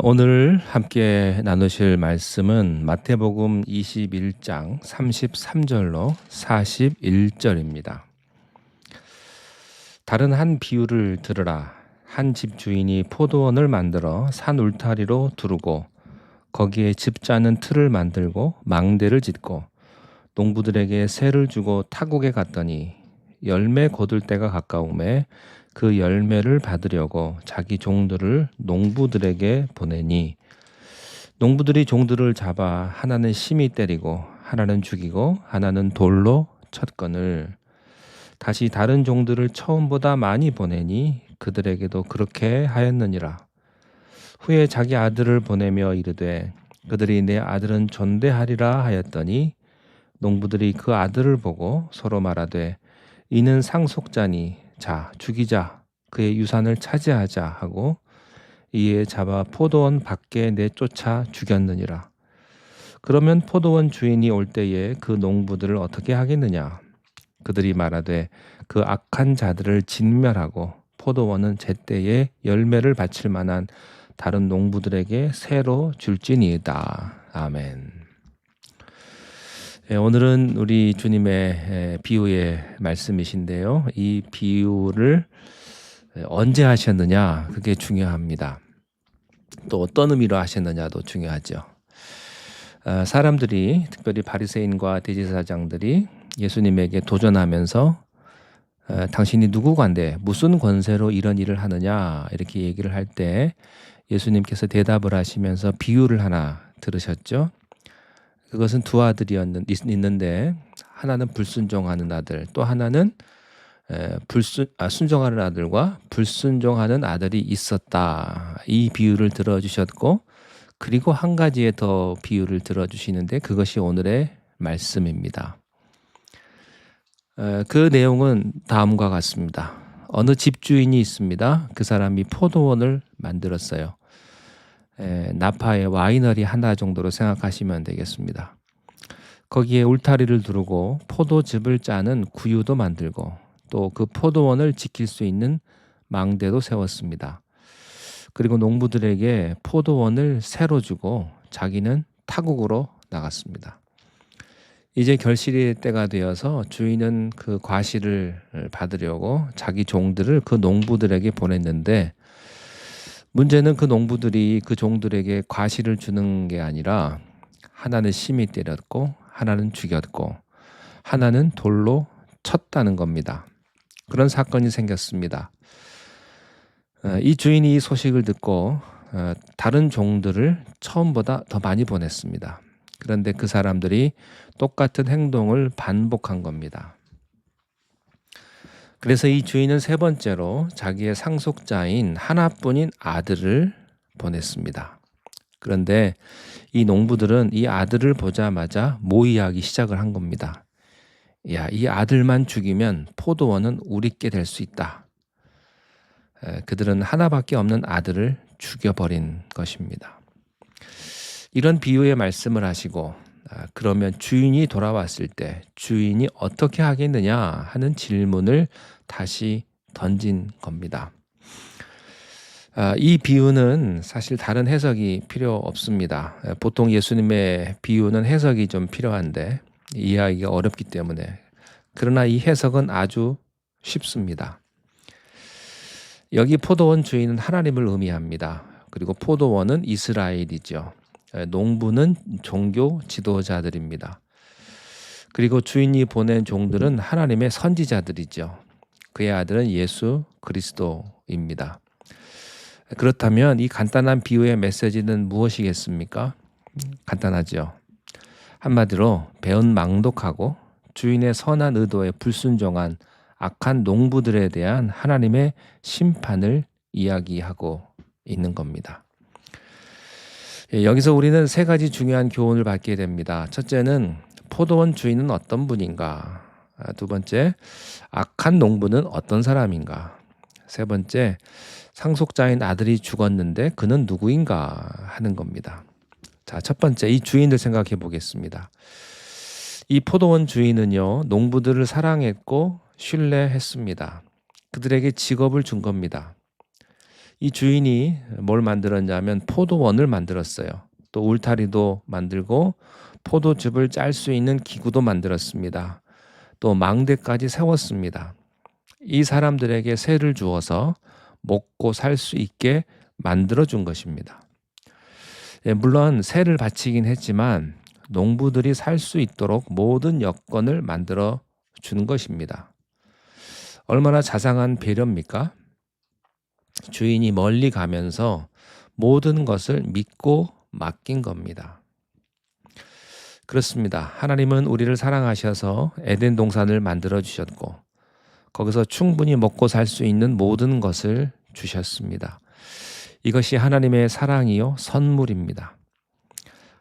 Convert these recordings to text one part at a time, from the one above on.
오늘 함께 나누실 말씀은 마태복음 21장 33절로 41절입니다. 다른 한 비유를 들으라. 한 집 주인이 포도원을 만들어 산 울타리로 두르고 거기에 집 짜는 틀을 만들고 망대를 짓고 농부들에게 세를 주고 타국에 갔더니 열매 거둘 때가 가까우매 그 열매를 받으려고 자기 종들을 농부들에게 보내니 농부들이 종들을 잡아 하나는 심히 때리고 하나는 죽이고 하나는 돌로 쳤거늘 다시 다른 종들을 처음보다 많이 보내니 그들에게도 그렇게 하였느니라. 후에 자기 아들을 보내며 이르되 그들이 내 아들은 존대하리라 하였더니 농부들이 그 아들을 보고 서로 말하되 이는 상속자니 자 죽이자 그의 유산을 차지하자 하고 이에 잡아 포도원 밖에 내쫓아 죽였느니라. 그러면 포도원 주인이 올 때에 그 농부들을 어떻게 하겠느냐? 그들이 말하되 그 악한 자들을 진멸하고 포도원은 제때에 열매를 바칠 만한 다른 농부들에게 새로 줄지니이다. 아멘. 오늘은 우리 주님의 비유의 말씀이신데요. 이 비유를 언제 하셨느냐 그게 중요합니다. 또 어떤 의미로 하셨느냐도 중요하죠. 사람들이 특별히 바리새인과 대제사장들이 예수님에게 도전하면서 당신이 누구간데 무슨 권세로 이런 일을 하느냐 이렇게 얘기를 할 때 예수님께서 대답을 하시면서 비유를 하나 들으셨죠. 그것은 두 아들이 있는데 하나는 불순종하는 아들, 또 하나는 순종하는 아들과 불순종하는 아들이 있었다. 이 비유를 들어주셨고 그리고 한 가지의 더 비유를 들어주시는데 그것이 오늘의 말씀입니다. 그 내용은 다음과 같습니다. 어느 집주인이 있습니다. 그 사람이 포도원을 만들었어요. 나파의 와이너리 하나 정도로 생각하시면 되겠습니다. 거기에 울타리를 두르고 포도즙을 짜는 구유도 만들고 또 그 포도원을 지킬 수 있는 망대도 세웠습니다. 그리고 농부들에게 포도원을 새로 주고 자기는 타국으로 나갔습니다. 이제 결실의 때가 되어서 주인은 그 과실을 받으려고 자기 종들을 그 농부들에게 보냈는데 문제는 그 농부들이 그 종들에게 과실을 주는 게 아니라 하나는 심히 때렸고 하나는 죽였고 하나는 돌로 쳤다는 겁니다. 그런 사건이 생겼습니다. 이 주인이 이 소식을 듣고 다른 종들을 처음보다 더 많이 보냈습니다. 그런데 그 사람들이 똑같은 행동을 반복한 겁니다. 그래서 이 주인은 세 번째로 자기의 상속자인 하나뿐인 아들을 보냈습니다. 그런데 이 농부들은 이 아들을 보자마자 모의하기 시작을 한 겁니다. 야, 이 아들만 죽이면 포도원은 우리께 될 수 있다. 그들은 하나밖에 없는 아들을 죽여버린 것입니다. 이런 비유의 말씀을 하시고 그러면 주인이 돌아왔을 때 주인이 어떻게 하겠느냐 하는 질문을 다시 던진 겁니다. 이 비유는 사실 다른 해석이 필요 없습니다. 보통 예수님의 비유는 해석이 좀 필요한데 이해하기가 어렵기 때문에 그러나 이 해석은 아주 쉽습니다. 여기 포도원 주인은 하나님을 의미합니다. 그리고 포도원은 이스라엘이죠. 농부는 종교 지도자들입니다. 그리고 주인이 보낸 종들은 하나님의 선지자들이죠. 그의 아들은 예수 그리스도입니다. 그렇다면 이 간단한 비유의 메시지는 무엇이겠습니까? 간단하죠. 한마디로 배은망덕하고 주인의 선한 의도에 불순종한 악한 농부들에 대한 하나님의 심판을 이야기하고 있는 겁니다. 여기서 우리는 세 가지 중요한 교훈을 받게 됩니다. 첫째는 포도원 주인은 어떤 분인가? 두 번째, 악한 농부는 어떤 사람인가? 세 번째, 상속자인 아들이 죽었는데 그는 누구인가 하는 겁니다. 자, 첫 번째, 이 주인을 생각해 보겠습니다. 이 포도원 주인은요, 농부들을 사랑했고 신뢰했습니다. 그들에게 직업을 준 겁니다. 이 주인이 뭘 만들었냐면 포도원을 만들었어요. 또 울타리도 만들고 포도즙을 짤 수 있는 기구도 만들었습니다. 또 망대까지 세웠습니다. 이 사람들에게 세를 주어서 먹고 살 수 있게 만들어 준 것입니다. 물론 세를 바치긴 했지만 농부들이 살 수 있도록 모든 여건을 만들어 준 것입니다. 얼마나 자상한 배려입니까? 주인이 멀리 가면서 모든 것을 믿고 맡긴 겁니다. 그렇습니다. 하나님은 우리를 사랑하셔서 에덴 동산을 만들어 주셨고 거기서 충분히 먹고 살 수 있는 모든 것을 주셨습니다. 이것이 하나님의 사랑이요 선물입니다.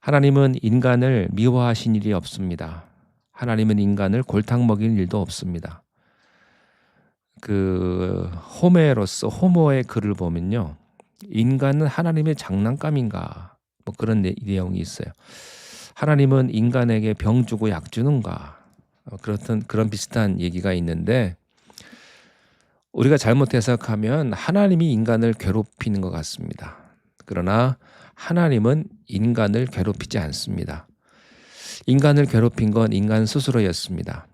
하나님은 인간을 미워하신 일이 없습니다. 하나님은 인간을 골탕 먹일 일도 없습니다. 호모의 글을 보면요. 인간은 하나님의 장난감인가? 뭐 그런 내용이 있어요. 하나님은 인간에게 병 주고 약 주는가? 그런 비슷한 얘기가 있는데 우리가 잘못 해석하면 하나님이 인간을 괴롭히는 것 같습니다. 그러나 하나님은 인간을 괴롭히지 않습니다. 인간을 괴롭힌 건 인간 스스로였습니다.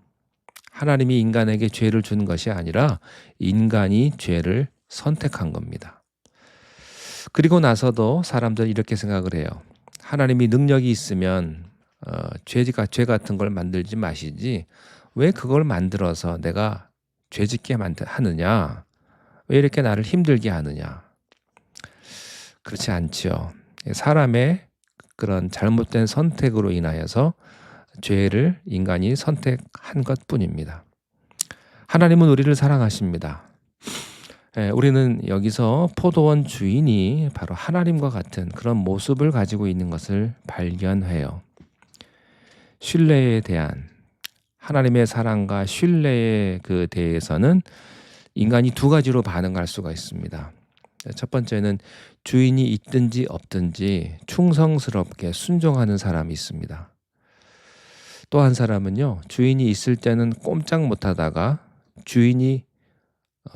하나님이 인간에게 죄를 준 것이 아니라 인간이 죄를 선택한 겁니다. 그리고 나서도 사람들은 이렇게 생각을 해요. 하나님이 능력이 있으면 죄 같은 걸 만들지 마시지 왜 그걸 만들어서 내가 죄 짓게 하느냐? 왜 이렇게 나를 힘들게 하느냐? 그렇지 않지요. 사람의 그런 잘못된 선택으로 인하여서 죄를 인간이 선택한 것뿐입니다. 하나님은 우리를 사랑하십니다. 우리는 여기서 포도원 주인이 바로 하나님과 같은 그런 모습을 가지고 있는 것을 발견해요. 신뢰에 대한 하나님의 사랑과 신뢰에 대해서는 인간이 두 가지로 반응할 수가 있습니다. 첫 번째는 주인이 있든지 없든지 충성스럽게 순종하는 사람이 있습니다. 또 한 사람은요, 주인이 있을 때는 꼼짝 못하다가 주인이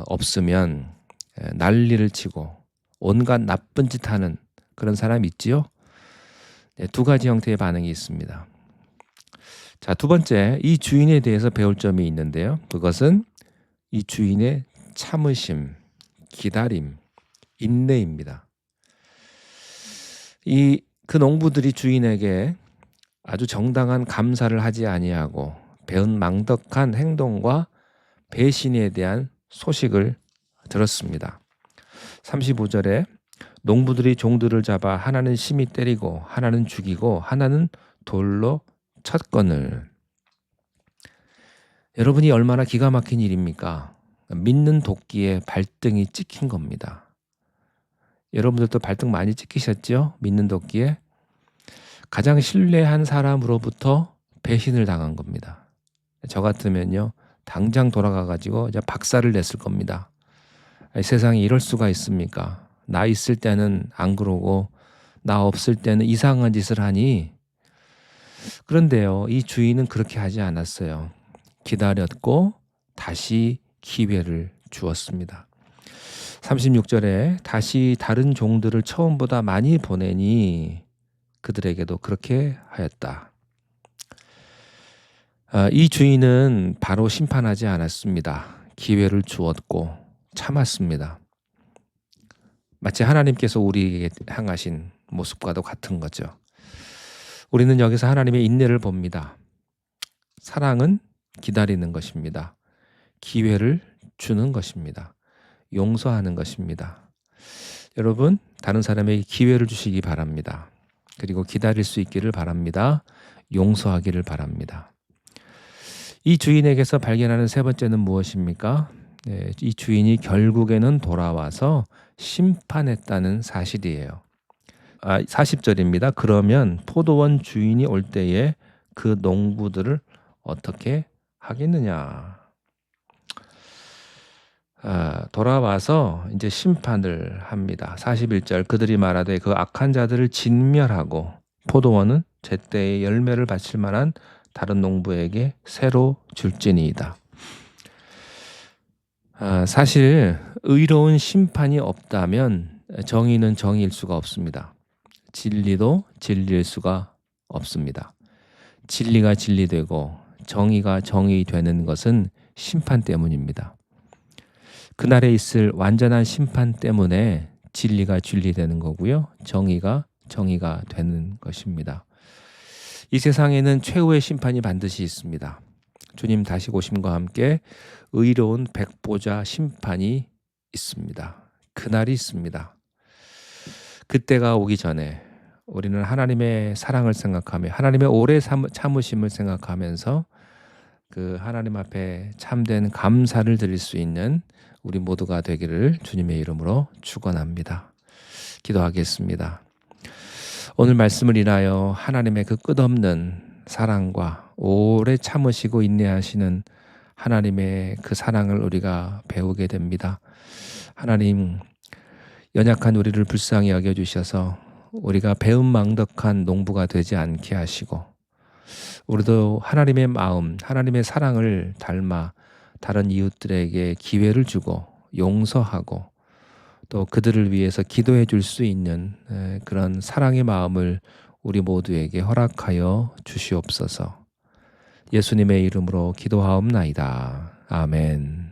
없으면 난리를 치고 온갖 나쁜 짓 하는 그런 사람이 있지요. 두 가지 형태의 반응이 있습니다. 자, 두 번째, 이 주인에 대해서 배울 점이 있는데요. 그것은 이 주인의 참으심, 기다림, 인내입니다. 그 농부들이 주인에게 아주 정당한 감사를 하지 아니하고 배은망덕한 행동과 배신에 대한 소식을 들었습니다. 35절에 농부들이 종들을 잡아 하나는 심히 때리고 하나는 죽이고 하나는 돌로 쳤거늘. 여러분이 얼마나 기가 막힌 일입니까? 믿는 도끼에 발등이 찍힌 겁니다. 여러분들도 발등 많이 찍히셨죠? 믿는 도끼에. 가장 신뢰한 사람으로부터 배신을 당한 겁니다. 저 같으면요, 당장 돌아가가지고 이제 박살을 냈을 겁니다. 세상에 이럴 수가 있습니까? 나 있을 때는 안 그러고 나 없을 때는 이상한 짓을 하니. 그런데요, 이 주인은 그렇게 하지 않았어요. 기다렸고 다시 기회를 주었습니다. 36절에 다시 다른 종들을 처음보다 많이 보내니 그들에게도 그렇게 하였다. 이 주인은 바로 심판하지 않았습니다. 기회를 주었고 참았습니다. 마치 하나님께서 우리에게 향하신 모습과도 같은 거죠. 우리는 여기서 하나님의 인내를 봅니다. 사랑은 기다리는 것입니다. 기회를 주는 것입니다. 용서하는 것입니다. 여러분, 다른 사람에게 기회를 주시기 바랍니다. 그리고 기다릴 수 있기를 바랍니다. 용서하기를 바랍니다. 이 주인에게서 발견하는 세 번째는 무엇입니까? 이 주인이 결국에는 돌아와서 심판했다는 사실이에요. 40절입니다. 그러면 포도원 주인이 올 때에 그 농부들을 어떻게 하겠느냐? 돌아와서 이제 심판을 합니다. 41절 그들이 말하되 그 악한 자들을 진멸하고 포도원은 제때에 열매를 바칠 만한 다른 농부에게 새로 줄지니이다. 사실 의로운 심판이 없다면 정의는 정의일 수가 없습니다. 진리도 진리일 수가 없습니다. 진리가 진리되고 정의가 정의되는 것은 심판 때문입니다. 그날에 있을 완전한 심판 때문에 진리가 진리되는 거고요. 정의가 정의가 되는 것입니다. 이 세상에는 최후의 심판이 반드시 있습니다. 주님 다시 오심과 함께 의로운 백보자 심판이 있습니다. 그날이 있습니다. 그때가 오기 전에 우리는 하나님의 사랑을 생각하며 하나님의 오래 참으심을 생각하면서 그 하나님 앞에 참된 감사를 드릴 수 있는 우리 모두가 되기를 주님의 이름으로 축원합니다. 기도하겠습니다. 오늘 말씀을 인하여 하나님의 그 끝없는 사랑과 오래 참으시고 인내하시는 하나님의 그 사랑을 우리가 배우게 됩니다. 하나님, 연약한 우리를 불쌍히 여겨주셔서 우리가 배은망덕한 농부가 되지 않게 하시고 우리도 하나님의 마음, 하나님의 사랑을 닮아 다른 이웃들에게 기회를 주고 용서하고 또 그들을 위해서 기도해 줄 수 있는 그런 사랑의 마음을 우리 모두에게 허락하여 주시옵소서. 예수님의 이름으로 기도하옵나이다. 아멘.